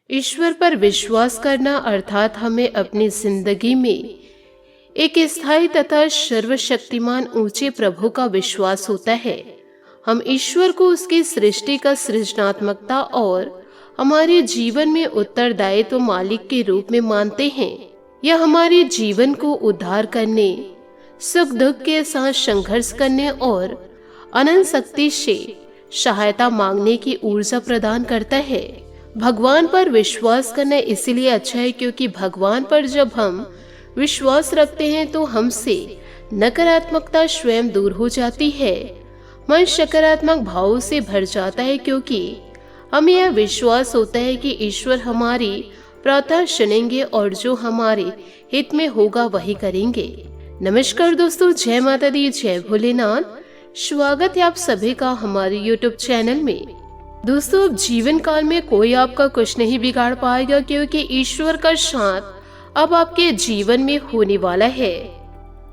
ईश्वर पर विश्वास करना अर्थात हमें अपनी जिंदगी में एक स्थायी तथा सर्वशक्तिमान ऊंचे प्रभु का विश्वास होता है। हम ईश्वर को उसकी सृष्टि का सृजनात्मकता और हमारे जीवन में उत्तरदायित्व मालिक के रूप में मानते हैं। यह हमारे जीवन को उद्धार करने, सुख दुख के साथ संघर्ष करने और अनंत शक्ति से सहायता मांगने की ऊर्जा प्रदान करता है। भगवान पर विश्वास करना इसीलिए अच्छा है क्योंकि भगवान पर जब हम विश्वास रखते हैं तो हमसे नकारात्मकता स्वयं दूर हो जाती है। मन सकारात्मक भावों से भर जाता है क्योंकि हमें यह विश्वास होता है कि ईश्वर हमारी प्रार्थना सुनेंगे और जो हमारे हित में होगा वही करेंगे। नमस्कार दोस्तों, जय माता दी, जय भोलेनाथ। स्वागत है आप सभी का हमारे YouTube चैनल में। दोस्तों, अब जीवन काल में कोई आपका कुछ नहीं बिगाड़ पाएगा क्योंकि ईश्वर का साथ अब आपके जीवन में होने वाला है।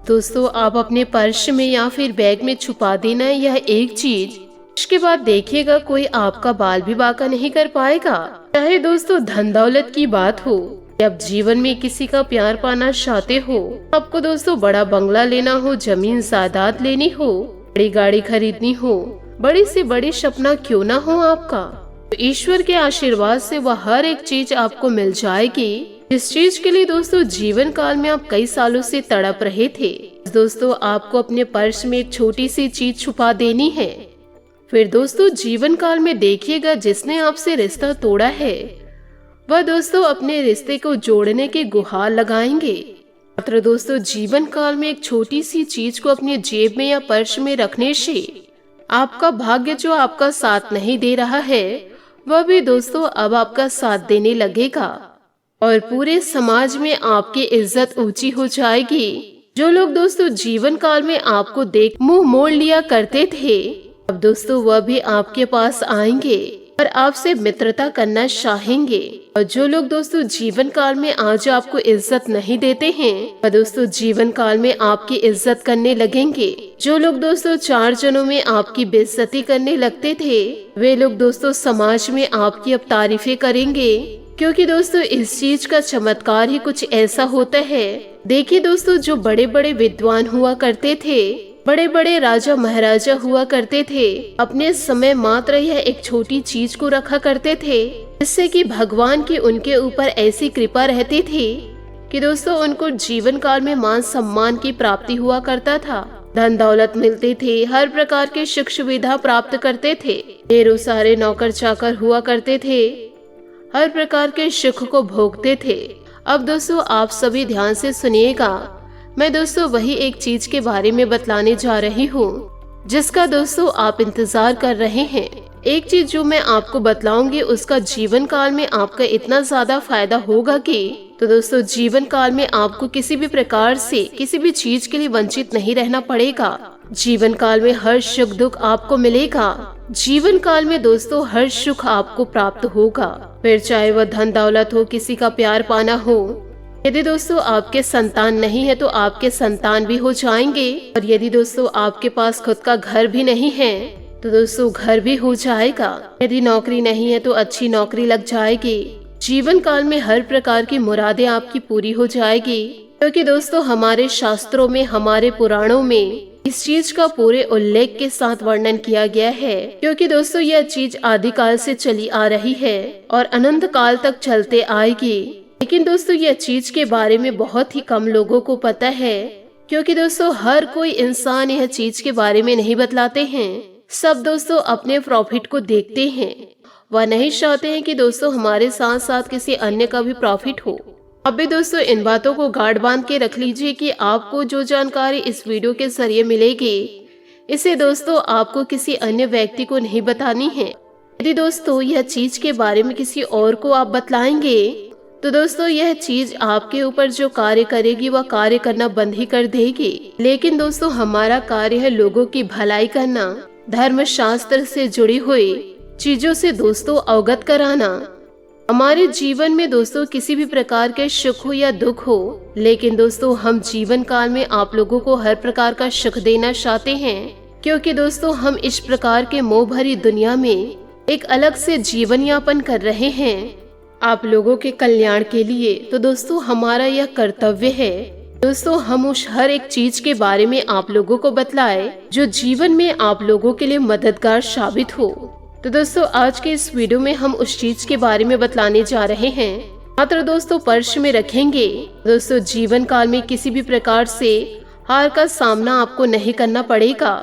दोस्तों, आप अपने पर्स में या फिर बैग में छुपा देना यह एक चीज, इसके बाद देखिएगा कोई आपका बाल भी बांका नहीं कर पाएगा। चाहे दोस्तों धन दौलत की बात हो, अब जीवन में किसी का प्यार पाना चाहते हो, आपको दोस्तों बड़ा बंगला लेना हो, जमीन जायदाद लेनी हो, बड़ी गाड़ी खरीदनी हो, बड़ी से बड़ी सपना क्यों ना हो आपका, तो ईश्वर के आशीर्वाद से वह हर एक चीज आपको मिल जाएगी जिस चीज के लिए दोस्तों जीवन काल में आप कई सालों से तड़प रहे थे। दोस्तों, आपको अपने पर्स में एक छोटी सी चीज छुपा देनी है। फिर दोस्तों जीवन काल में देखिएगा जिसने आपसे रिश्ता तोड़ा है वह दोस्तों अपने रिश्ते को जोड़ने के गुहार लगाएंगे। मात्र दोस्तों जीवन काल में एक छोटी सी चीज को अपने जेब में या पर्स में रखने से आपका भाग्य जो आपका साथ नहीं दे रहा है वह भी दोस्तों अब आपका साथ देने लगेगा और पूरे समाज में आपकी इज्जत ऊंची हो जाएगी। जो लोग दोस्तों जीवन काल में आपको देख मुंह मोड़ लिया करते थे, अब दोस्तों वह भी आपके पास आएंगे और आपसे मित्रता करना चाहेंगे। और जो लोग दोस्तों जीवन काल में आज आपको इज्जत नहीं देते हैं वह दोस्तों जीवन काल में आपकी इज्जत करने लगेंगे। जो लोग दोस्तों 4 जनों में आपकी बेइज्जती करने लगते थे वे लोग दोस्तों समाज में आपकी अब तारीफें करेंगे क्योंकि दोस्तों इस चीज का चमत्कार ही कुछ ऐसा होता है। देखिए दोस्तों, जो बड़े बड़े विद्वान हुआ करते थे, बड़े बड़े राजा महाराजा हुआ करते थे, अपने समय मात्र यह एक छोटी चीज को रखा करते थे जिससे कि भगवान की उनके ऊपर ऐसी कृपा रहती थी कि दोस्तों उनको जीवन काल में मान सम्मान की प्राप्ति हुआ करता था, धन दौलत मिलते थे, हर प्रकार की सुख सुविधा प्राप्त करते थे, ढेरों सारे नौकर चाकर हुआ करते थे, हर प्रकार के सुख को भोगते थे। अब दोस्तों आप सभी ध्यान से सुनिएगा, मैं दोस्तों वही एक चीज के बारे में बतलाने जा रही हूँ जिसका दोस्तों आप इंतजार कर रहे हैं। एक चीज जो मैं आपको बतलाऊंगी उसका जीवन काल में आपका इतना ज्यादा फायदा होगा कि तो दोस्तों जीवन काल में आपको किसी भी प्रकार से किसी भी चीज के लिए वंचित नहीं रहना पड़ेगा। जीवन काल में हर सुख दुख आपको मिलेगा। जीवन काल में दोस्तों हर सुख आपको प्राप्त होगा, फिर चाहे वह धन दौलत हो, किसी का प्यार पाना हो। यदि दोस्तों आपके संतान नहीं है तो आपके संतान भी हो जाएंगे और यदि दोस्तों आपके पास खुद का घर भी नहीं है तो दोस्तों घर भी हो जाएगा। यदि नौकरी नहीं है तो अच्छी नौकरी लग जाएगी। जीवन काल में हर प्रकार की मुरादें आपकी पूरी हो जाएगी क्योंकि दोस्तों हमारे शास्त्रों में, हमारे पुराणों में इस चीज का पूरे उल्लेख के साथ वर्णन किया गया है क्योंकि दोस्तों यह चीज आदिकाल से चली आ रही है और अनंत काल तक चलते आएगी। लेकिन दोस्तों यह चीज के बारे में बहुत ही कम लोगों को पता है क्योंकि दोस्तों हर कोई इंसान यह चीज के बारे में नहीं बतलाते हैं। सब दोस्तों अपने प्रॉफिट को देखते हैं, वह नहीं चाहते हैं कि दोस्तों हमारे साथ साथ किसी अन्य का भी प्रॉफिट हो। अब भी दोस्तों इन बातों को गांठ बांध के रख लीजिए कि आपको जो जानकारी इस वीडियो के जरिए मिलेगी इसे दोस्तों आपको किसी अन्य व्यक्ति को नहीं बतानी है। यदि दोस्तों यह चीज के बारे में किसी और को आप बतलाएंगे तो दोस्तों यह चीज आपके ऊपर जो कार्य करेगी वह कार्य करना बंद ही कर देगी। लेकिन दोस्तों हमारा कार्य है लोगों की भलाई करना, धर्म शास्त्र से जुड़ी हुई चीजों से दोस्तों अवगत कराना। हमारे जीवन में दोस्तों किसी भी प्रकार के सुख हो या दुख हो, लेकिन दोस्तों हम जीवन काल में आप लोगों को हर प्रकार का सुख देना चाहते हैं क्योंकि दोस्तों हम इस प्रकार के मोह भरी दुनिया में एक अलग से जीवन यापन कर रहे हैं। आप लोगों के कल्याण के लिए। तो दोस्तों हमारा यह कर्तव्य है दोस्तों, हम उस हर एक चीज के बारे में आप लोगों को बतलाए जो जीवन में आप लोगों के लिए मददगार साबित हो। तो दोस्तों आज के इस वीडियो में हम उस चीज के बारे में बतलाने जा रहे हैं। मात्र दोस्तों पर्स में रखेंगे। दोस्तों जीवन काल में किसी भी प्रकार से हार का सामना आपको नहीं करना पड़ेगा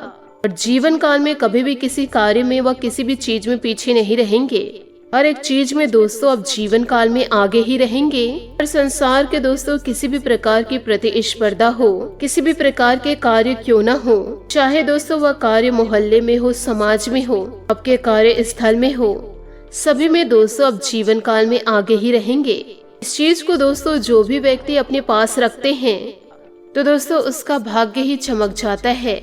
और जीवन काल में कभी भी किसी कार्य में व किसी भी चीज में पीछे नहीं रहेंगे। हर एक चीज में दोस्तों अब जीवन काल में आगे ही रहेंगे। और संसार के दोस्तों किसी भी प्रकार की प्रतिस्पर्धा हो, किसी भी प्रकार के कार्य क्यों न हो, चाहे दोस्तों वह कार्य मोहल्ले में हो, समाज में हो, आपके कार्य स्थल में हो, सभी में दोस्तों अब जीवन काल में आगे ही रहेंगे। इस चीज को दोस्तों जो भी व्यक्ति अपने पास रखते हैं तो दोस्तों उसका भाग्य ही चमक जाता है।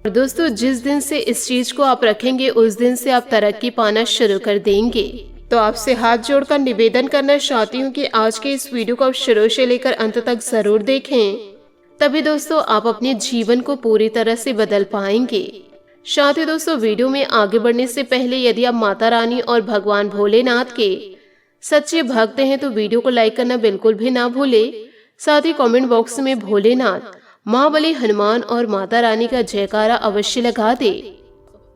और दोस्तों जिस दिन से इस चीज को आप रखेंगे उस दिन से आप तरक्की पाना शुरू कर देंगे। तो आपसे हाथ जोड़कर निवेदन करना चाहती हूँ कि आज के इस वीडियो को आप शुरू से लेकर अंत तक जरूर देखें, तभी दोस्तों आप अपने जीवन को पूरी तरह से बदल पाएंगे। साथ ही दोस्तों वीडियो में आगे बढ़ने से पहले यदि आप माता रानी और भगवान भोलेनाथ के सच्चे भक्त हैं तो वीडियो को लाइक करना बिल्कुल भी ना भूले। साथ ही कमेंट बॉक्स में भोलेनाथ, माँ बलि, हनुमान और माता रानी का जयकारा अवश्य लगा दे।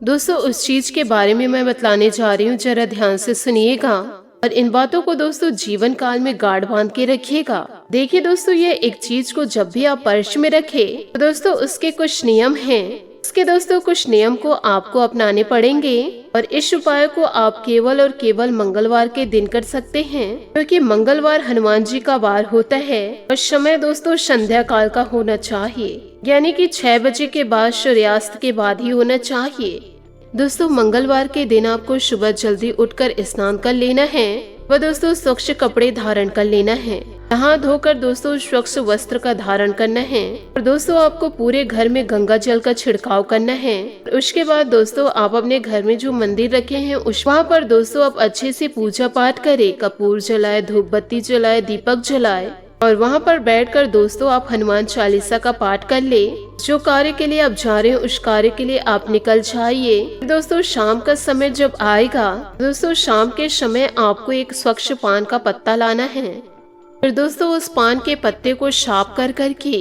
दोस्तों उस चीज के बारे में मैं बतलाने जा रही हूँ, जरा ध्यान से सुनिएगा और इन बातों को दोस्तों जीवन काल में गाढ़ बांध के रखिएगा। देखिए दोस्तों ये एक चीज को जब भी आप पर्स में रखें तो दोस्तों उसके कुछ नियम हैं। उसके दोस्तों कुछ नियम को आपको अपनाने पड़ेंगे और इस उपाय को आप केवल और केवल मंगलवार के दिन कर सकते हैं, क्योंकि मंगलवार हनुमान जी का वार होता है और समय दोस्तों संध्या काल का होना चाहिए, यानी कि 6 बजे के बाद, सूर्यास्त के बाद ही होना चाहिए। दोस्तों मंगलवार के दिन आपको सुबह जल्दी उठकर स्नान कर लेना है व दोस्तों स्वच्छ कपड़े धारण कर लेना है। नहा धोकर दोस्तों स्वच्छ वस्त्र का धारण करना है और दोस्तों आपको पूरे घर में गंगा जल का छिड़काव करना है। उसके बाद दोस्तों आप अपने घर में जो मंदिर रखे हैं वहाँ पर दोस्तों आप अच्छे से पूजा पाठ करें, कपूर जलाए, धूप बत्ती जलाए, दीपक जलाए और वहाँ पर बैठकर दोस्तों आप हनुमान चालीसा का पाठ कर ले। जो कार्य के लिए आप जा रहे हैं उस कार्य के लिए आप निकल जाइए। दोस्तों शाम का समय जब आएगा दोस्तों शाम के समय आपको एक स्वच्छ पान का पत्ता लाना है। फिर दोस्तों उस पान के पत्ते को साफ कर करके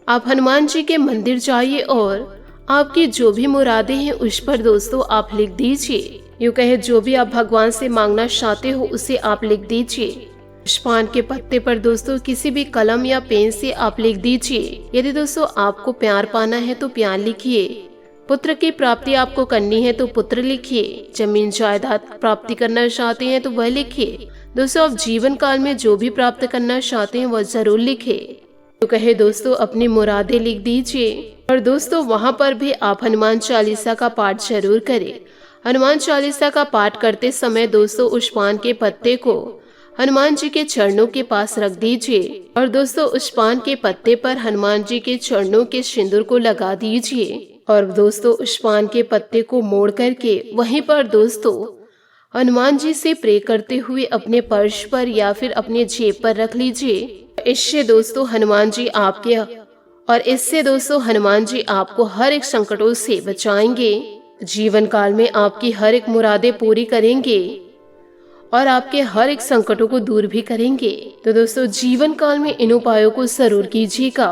आप हनुमान जी के मंदिर जाइए और आपकी जो भी मुरादें हैं उस पर दोस्तों आप लिख दीजिए। यूँ कहे जो भी आप भगवान से मांगना चाहते हो उसे आप लिख दीजिए। इस पान के पत्ते पर दोस्तों किसी भी कलम या पेन से आप लिख दीजिए। यदि दोस्तों आपको प्यार पाना है तो प्यार लिखिए, पुत्र की प्राप्ति आपको करनी है तो पुत्र लिखिए, जमीन जायदाद प्राप्ति करना चाहते हैं तो वह लिखिए। दोस्तों आप जीवन काल में जो भी प्राप्त करना चाहते हैं वह जरूर लिखे। तो कहे दोस्तों अपनी मुरादें लिख दीजिए और दोस्तों वहाँ पर भी आप हनुमान चालीसा का पाठ जरूर करें। हनुमान चालीसा का पाठ करते समय दोस्तों उस पान के पत्ते को हनुमान जी के चरणों के पास रख दीजिए और दोस्तों उस पान के पत्ते पर हनुमान जी के चरणों के सिंदूर को लगा दीजिए और दोस्तों उस पान के पत्ते को मोड़ करके वहीं पर दोस्तों हनुमान जी से प्रे करते हुए अपने पर्स पर या फिर अपने जेब पर रख लीजिए। इससे दोस्तों हनुमान जी आपको हर एक संकटों से बचाएंगे, जीवन काल में आपकी हर एक मुरादें पूरी करेंगे और आपके हर एक संकटों को दूर भी करेंगे। तो दोस्तों जीवन काल में इन उपायों को जरूर कीजिएगा।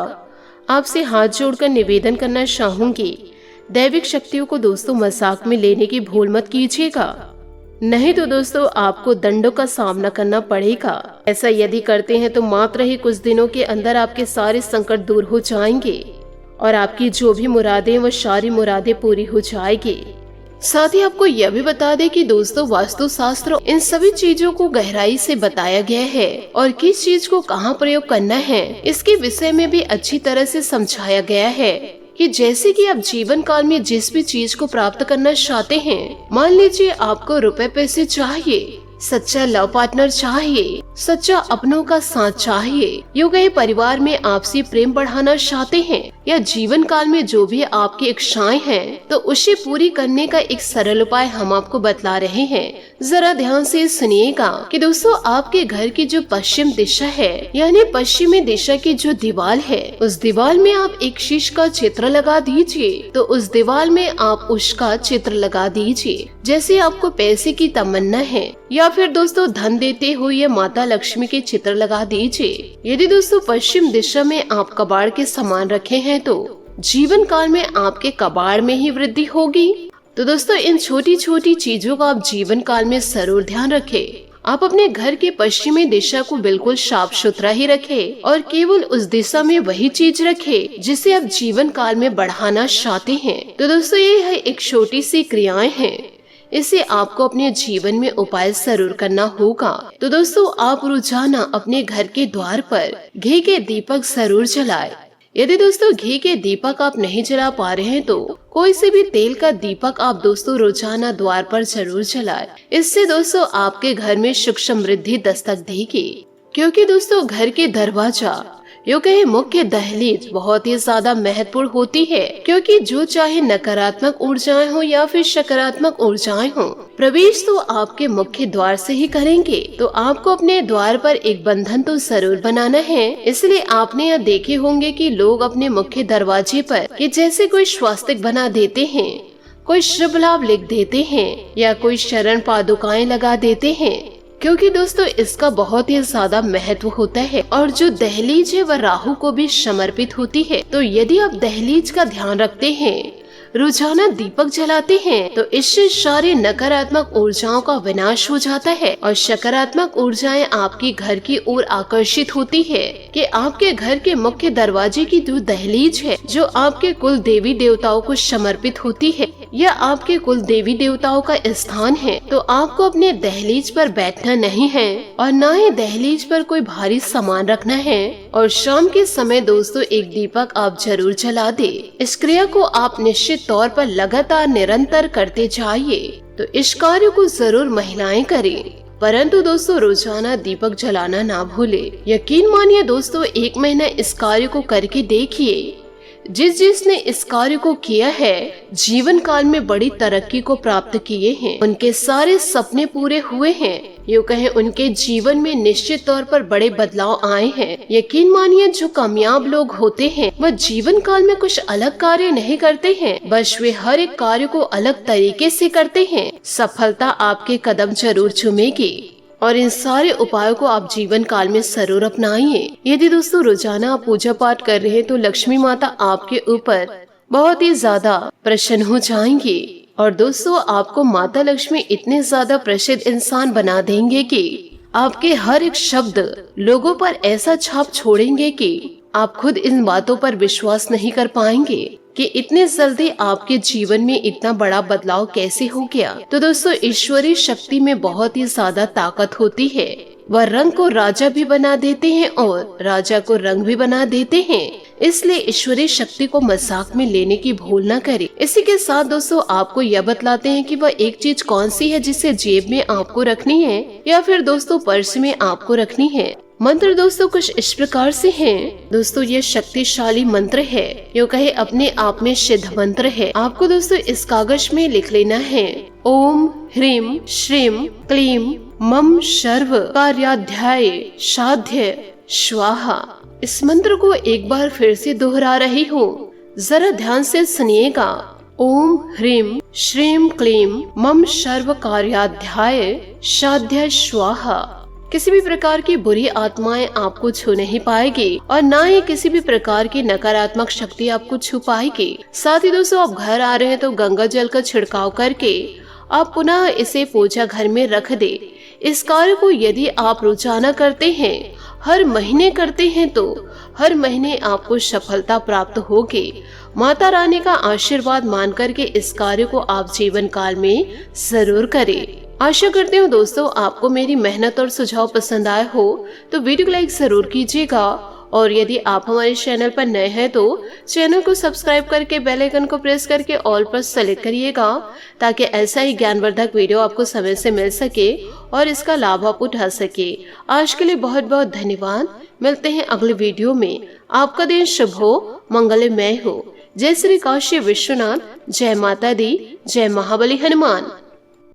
आपसे हाथ जोड़कर निवेदन करना चाहूंगी, दैविक शक्तियों को दोस्तों मजाक में लेने की भूल मत कीजिएगा, नहीं तो दोस्तों आपको दंडों का सामना करना पड़ेगा। ऐसा यदि करते हैं तो मात्र ही कुछ दिनों के अंदर आपके सारे संकट दूर हो जाएंगे और आपकी जो भी मुरादें वो सारी मुरादें पूरी हो जाएगी। साथ ही आपको यह भी बता दें कि दोस्तों वास्तु शास्त्र इन सभी चीजों को गहराई से बताया गया है और किस चीज को कहाँ प्रयोग करना है इसके विषय में भी अच्छी तरह से समझाया गया है कि जैसे कि आप जीवन काल में जिस भी चीज को प्राप्त करना चाहते हैं, मान लीजिए आपको रुपए पैसे चाहिए, सच्चा लव पार्टनर चाहिए, सच्चा अपनों का साथ चाहिए, यूँ कहे परिवार में आपसी प्रेम बढ़ाना चाहते हैं या जीवन काल में जो भी आपकी इच्छाएं हैं तो उसे पूरी करने का एक सरल उपाय हम आपको बतला रहे हैं। जरा ध्यान से सुनिएगा कि दोस्तों आपके घर की जो पश्चिम दिशा है यानी पश्चिमी दिशा की जो दीवार है, उस दीवार में आप एक शीश का चित्र लगा दीजिए। तो उस दीवार में आप उसका चित्र लगा दीजिए। जैसे आपको पैसे की तमन्ना है या फिर दोस्तों धन देते हुए माता लक्ष्मी के चित्र लगा दीजिए। यदि दोस्तों पश्चिम दिशा में आप कबाड़ के सामान रखे हैं तो जीवन काल में आपके कबाड़ में ही वृद्धि होगी। तो दोस्तों इन छोटी छोटी चीजों का आप जीवन काल में जरूर ध्यान रखें। आप अपने घर के पश्चिमी दिशा को बिल्कुल साफ सुथरा ही रखें और केवल उस दिशा में वही चीज रखें जिसे आप जीवन काल में बढ़ाना चाहते हैं। तो दोस्तों ये है एक छोटी सी क्रियाएं हैं, इसे आपको अपने जीवन में उपाय जरूर करना होगा। तो दोस्तों आप रोजाना अपने घर के द्वार पर घी के दीपक जरूर जलाएं। यदि दोस्तों घी के दीपक आप नहीं जला पा रहे हैं तो कोई से भी तेल का दीपक आप दोस्तों रोजाना द्वार पर जरूर जलाएं। इससे दोस्तों आपके घर में सुख समृद्धि दस्तक देगी। क्योंकि दोस्तों घर के दरवाजा यो कहे मुख्य दहलीज बहुत ही ज्यादा महत्वपूर्ण होती है, क्योंकि जो चाहे नकारात्मक ऊर्जाएं हो या फिर सकारात्मक ऊर्जाएं हो, प्रवेश तो आपके मुख्य द्वार से ही करेंगे। तो आपको अपने द्वार पर एक बंधन तो जरूर बनाना है। इसलिए आपने यह देखे होंगे कि लोग अपने मुख्य दरवाजे पर कि जैसे कोई स्वास्तिक बना देते हैं, कोई शुभ लाभ लिख देते हैं या कोई शरण पादुकाएं लगा देते हैं, क्योंकि दोस्तों इसका बहुत ही ज्यादा महत्व होता है। और जो दहलीज है वह राहु को भी समर्पित होती है। तो यदि आप दहलीज का ध्यान रखते हैं, रोजाना दीपक जलाते हैं, तो इससे सारे नकारात्मक ऊर्जाओं का विनाश हो जाता है और सकारात्मक ऊर्जाएं आपकी घर की ओर आकर्षित होती है। कि आपके घर के मुख्य दरवाजे की जो दहलीज है, जो आपके कुल देवी देवताओं को समर्पित होती है या आपके कुल देवी देवताओं का स्थान है, तो आपको अपने दहलीज पर बैठना नहीं है और न ही दहलीज पर कोई भारी सामान रखना है। और शाम के समय दोस्तों एक दीपक आप जरूर जला दे। इस क्रिया को आप निश्चित तौर पर लगातार निरंतर करते जाइए। तो इस कार्य को जरूर महिलाएं करें, परंतु दोस्तों रोजाना दीपक जलाना ना भूले। यकीन मानिए दोस्तों, 1 महीना इस कार्य को करके देखिए। जिसने इस कार्य को किया है, जीवन काल में बड़ी तरक्की को प्राप्त किए हैं, उनके सारे सपने पूरे हुए हैं। यूँ कहें उनके जीवन में निश्चित तौर पर बड़े बदलाव आए हैं। यकीन मानिए जो कामयाब लोग होते हैं वह जीवन काल में कुछ अलग कार्य नहीं करते हैं, बस वे हर एक कार्य को अलग तरीके से करते हैं। सफलता आपके कदम जरूर चूमेगी और इन सारे उपायों को आप जीवन काल में जरूर अपनाइए। यदि दोस्तों रोजाना आप पूजा पाठ कर रहे हैं तो लक्ष्मी माता आपके ऊपर बहुत ही ज्यादा प्रसन्न हो जाएंगी और दोस्तों आपको माता लक्ष्मी इतने ज्यादा प्रसिद्ध इंसान बना देंगे कि आपके हर एक शब्द लोगों पर ऐसा छाप छोड़ेंगे कि आप खुद इन बातों पर विश्वास नहीं कर पाएंगे कि इतने जल्दी आपके जीवन में इतना बड़ा बदलाव कैसे हो गया। तो दोस्तों ईश्वरीय शक्ति में बहुत ही ज्यादा ताकत होती है। वह रंग को राजा भी बना देते हैं और राजा को रंग भी बना देते हैं। इसलिए ईश्वरीय शक्ति को मजाक में लेने की भूल न करें। इसी के साथ दोस्तों आपको यह बतलाते हैं कि वह एक चीज कौन सी है जिसे जेब में आपको रखनी है या फिर दोस्तों पर्स में आपको रखनी है। मंत्र दोस्तों कुछ इस प्रकार से हैं। दोस्तों ये शक्तिशाली मंत्र है, यूँ कहे अपने आप में सिद्ध मंत्र है। आपको दोस्तों इस कागज में लिख लेना है ओम ह्रीम श्रीम क्लीम मम सर्व कार्याध्याय साध्य स्वाहा। इस मंत्र को एक बार फिर से दोहरा रही हूँ, जरा ध्यान से सुनिएगा। ओम ह्रीम श्रीम क्लीम मम सर्व कार्याध्याय साध्य स्वाहा। किसी भी प्रकार की बुरी आत्माएं आपको छू नहीं पाएगी और ना ही किसी भी प्रकार की नकारात्मक शक्ति आपको छू पाएगी। साथ ही दोस्तों आप घर आ रहे हैं तो गंगा जल का छिड़काव करके आप पुनः इसे पूजा घर में रख दे। इस कार्य को यदि आप रोजाना करते हैं, हर महीने करते हैं, तो हर महीने आपको सफलता प्राप्त होगी। माता रानी का आशीर्वाद मान करके इस कार्य को आप जीवन काल में जरूर करें। आशा करती हूँ दोस्तों आपको मेरी मेहनत और सुझाव पसंद आए हो तो वीडियो को लाइक जरूर कीजिएगा और यदि आप हमारे चैनल पर नए हैं तो चैनल को सब्सक्राइब करके बेल आइकन को प्रेस करके ऑल पर सेलेक्ट करिएगा ताकि ऐसा ही ज्ञानवर्धक वीडियो आपको समय से मिल सके और इसका लाभ आप उठा सके। आज के लिए बहुत बहुत धन्यवाद। मिलते हैं अगले वीडियो में। आपका दिन शुभ हो, मंगलमय हो। जय श्री काशी विश्वनाथ, जय माता दी, जय महाबली हनुमान।